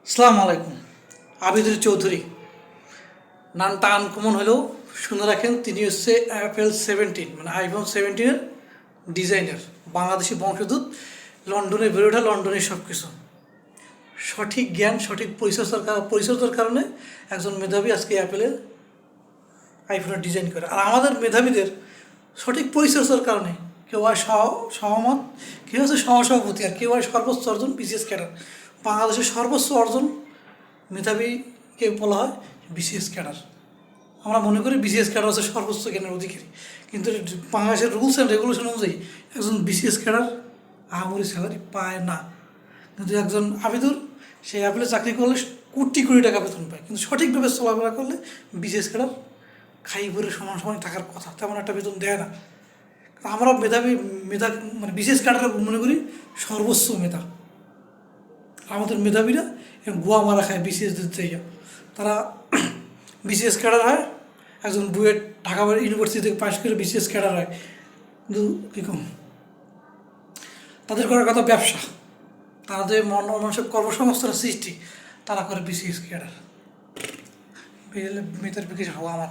আসসালামু আলাইকুম। আবিদুল চৌধুরী নামটা আনকমন হলেও শুনে রাখেন, তিনি হচ্ছে অ্যাপেল 17 মানে iPhone 17-এর ডিজাইনার, বাংলাদেশি বংশোদ্ভূত, লন্ডনে বেড়ে ওঠা, লন্ডনের সব কিছু। সঠিক জ্ঞান, সঠিক পরিচর্যার কারণে একজন মেধাবী আজকে অ্যাপেলের আইফোনের ডিজাইন করে। আর আমাদের মেধাবীদের সঠিক পরিচর্যার কারণে কেউ হয় সহমত, কেউ হচ্ছে সহসভাপতি, আর কেউ হয় সর্বোচ্চ অর্জন বিসিএস ক্যাডার। বাংলাদেশের সর্বোচ্চ অর্জন মেধাবীকে বলা হয় বিসিএস ক্যাডার। আমরা মনে করি বিসিএস ক্যাডার হচ্ছে সর্বোচ্চ জ্ঞানের অধিকারী, কিন্তু বাংলাদেশের রুলস অ্যান্ড রেগুলেশন অনুযায়ী একজন বিসিএস ক্যাডার আহামরি স্যালারি পায় না। কিন্তু একজন আবেদন, সে অ্যাপেলে চাকরি করলে কোটি কোটি টাকা বেতন পায়, কিন্তু সঠিকভাবে চলাফেরা করলে বিসিএস ক্যাডার খাই ভরে সমান সমান টাকার কথা, তেমন একটা বেতন দেয় না। আমরা মেধা মানে বিসিএস ক্যাডার মনে করি সর্বোচ্চ মেধা। আমাদের মেধাবীরা গোয়া মারা খায় বিসিএস দিতে গিয়ে। তারা বিসিএস ক্যাডার হয়, একজন বুয়েট ঢাকা ইউনিভার্সিটি থেকে পাশ করে বিসিএস ক্যাডার হয়, কিন্তু কী কম তাদের করার কথা ব্যবসা, তাদের মানুষের কর্মসংস্থানের সৃষ্টি, তারা করে বিসিএস ক্যাডার। মেয়েদের বিশেষ হওয়া আমার